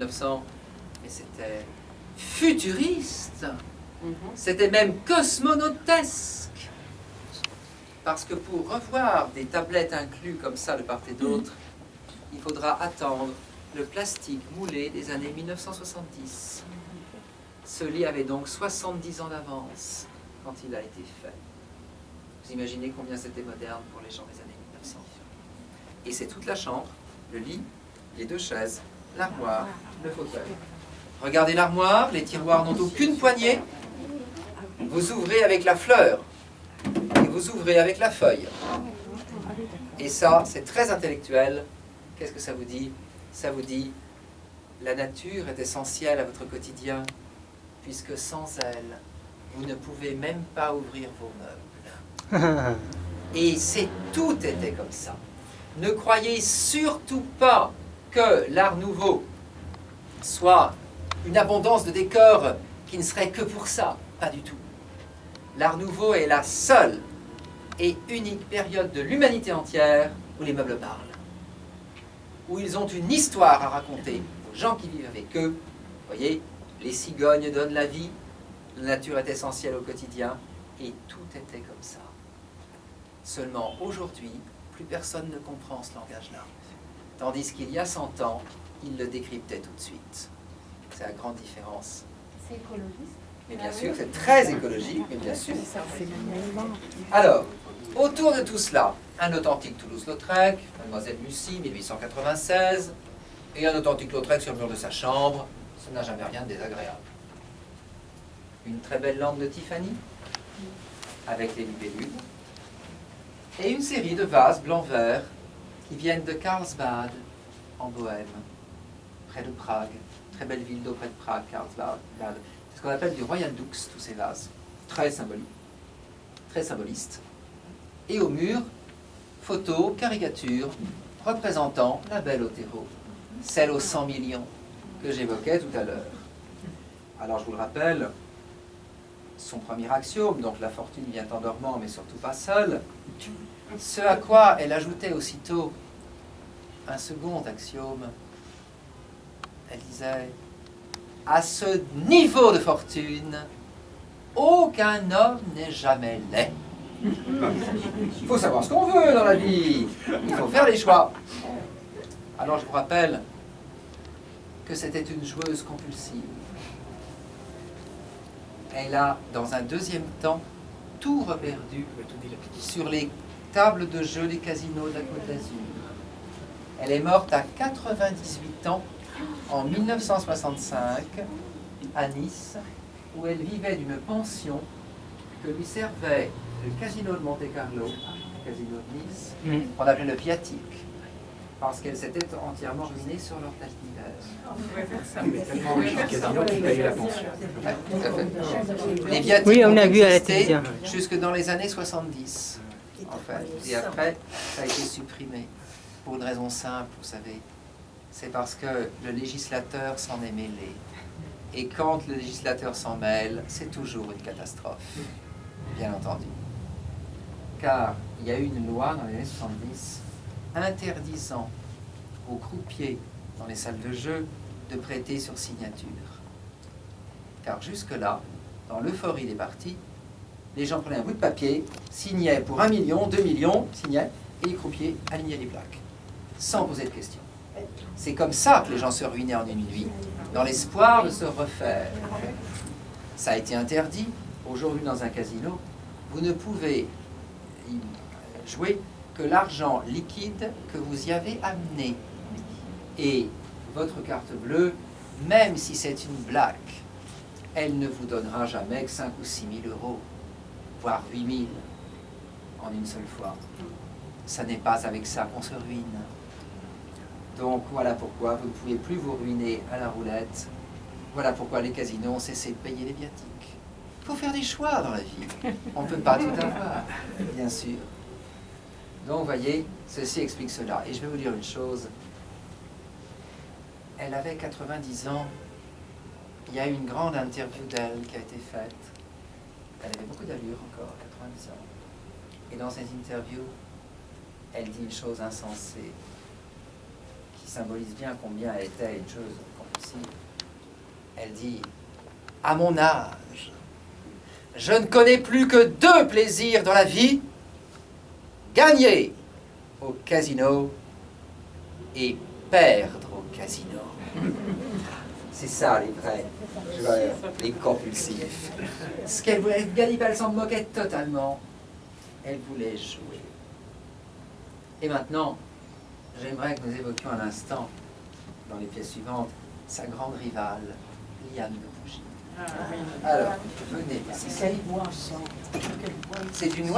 1900, mais c'était futuriste, c'était même cosmonautesque, parce que pour revoir des tablettes inclus comme ça de part et d'autre, il faudra attendre le plastique moulé des années 1970. Ce lit avait donc 70 ans d'avance quand il a été fait. Vous imaginez combien c'était moderne pour les gens des années 1900. Et c'est toute la chambre, le lit, les deux chaises, l'armoire, le fauteuil. Regardez l'armoire, les tiroirs n'ont aucune poignée. Vous ouvrez avec la fleur et vous ouvrez avec la feuille. Et ça, c'est très intellectuel. Qu'est-ce que ça vous dit? Ça vous dit, la nature est essentielle à votre quotidien, puisque sans elle, vous ne pouvez même pas ouvrir vos meubles. Et tout était comme ça. Ne croyez surtout pas que l'art nouveau soit une abondance de décors qui ne serait que pour ça. Pas du tout. L'art nouveau est la seule et unique période de l'humanité entière où les meubles parlent. Où ils ont une histoire à raconter aux gens qui vivent avec eux. Vous voyez, les cigognes donnent la vie, la nature est essentielle au quotidien, et tout était comme ça. Seulement aujourd'hui, plus personne ne comprend ce langage-là. Tandis qu'il y a 100 ans, il le décryptait tout de suite. C'est la grande différence. C'est écologiste. Mais bien sûr, c'est très écologique, mais bien sûr. Alors, autour de tout cela, un authentique Toulouse-Lautrec, Mademoiselle Mussy, 1896, et un authentique Lautrec sur le mur de sa chambre. Ça n'a jamais rien de désagréable. Une très belle lampe de Tiffany, avec les libellules, et une série de vases blanc-vert qui viennent de Karlsbad, en Bohême, près de Prague. Très belle ville d'auprès de Prague, Karlsbad. C'est ce qu'on appelle du Royal Dux, tous ces vases. Très symboliques, très symbolistes. Et au mur, photos, caricatures, représentant la belle Otero, celle aux 100 millions que j'évoquais tout à l'heure. Alors je vous le rappelle, son premier axiome, donc la fortune vient en dormant, mais surtout pas seule, ce à quoi elle ajoutait aussitôt un second axiome. Elle disait, à ce niveau de fortune, aucun homme n'est jamais laid. Il faut savoir ce qu'on veut dans la vie. Il faut faire les choix. Alors je vous rappelle que c'était une joueuse compulsive. Elle a, dans un deuxième temps, tout reperdu sur les tables de jeu des casinos de la Côte d'Azur. Elle est morte à 98 ans, en 1965, à Nice, où elle vivait d'une pension que lui servait le casino de Monte-Carlo, le casino de Nice, qu'on appelait le viatique, parce qu'elle s'était entièrement ruinée sur l'hortage d'hiver. Tellement riche en casino qu'il payait la pension. Ouais, tout à fait. Les viatiques Oui, on a ont vu à la existé télévision. jusque dans les années 70, en fait. Et après, ça a été supprimé. Pour une raison simple, vous savez. C'est parce que le législateur s'en est mêlé. Et quand le législateur s'en mêle, c'est toujours une catastrophe, bien entendu. Car il y a eu une loi dans les années 70 interdisant aux croupiers dans les salles de jeu de prêter sur signature. Car jusque-là, dans l'euphorie des parties, les gens prenaient un bout de papier, signaient pour 1 million, 2 millions, signaient, et les croupiers alignaient les plaques, sans poser de questions. C'est comme ça que les gens se ruinaient en une nuit, dans l'espoir de se refaire. Ça a été interdit. Aujourd'hui, dans un casino, vous ne pouvez y jouer que l'argent liquide que vous y avez amené. Et votre carte bleue, même si c'est une blague, elle ne vous donnera jamais que 5 ou 6 000 euros, voire 8 000 en une seule fois. Ça n'est pas avec ça qu'on se ruine. Donc voilà pourquoi vous ne pouvez plus vous ruiner à la roulette. Voilà pourquoi les casinos ont cessé de payer les viatiques. Il faut faire des choix dans la vie. On ne peut pas tout avoir, bien sûr. Donc vous voyez, ceci explique cela. Et je vais vous dire une chose. Elle avait 90 ans. Il y a eu une grande interview d'elle qui a été faite. Elle avait beaucoup d'allure encore, 90 ans. Et dans cette interview, elle dit une chose insensée, qui symbolise bien combien elle était une chose complètement compulsive. Elle dit, à mon âge, je ne connais plus que 2 plaisirs dans la vie, gagner au casino et perdre au casino. C'est ça les vrais joueurs, les compulsifs. Ce qu'elle voulait, Gallipe s'en moquait totalement. Elle voulait jouer. Et maintenant, j'aimerais que nous évoquions un instant, dans les pièces suivantes, sa grande rivale, Liane de Bougie. Alors, venez. C'est quelle voix ça? C'est une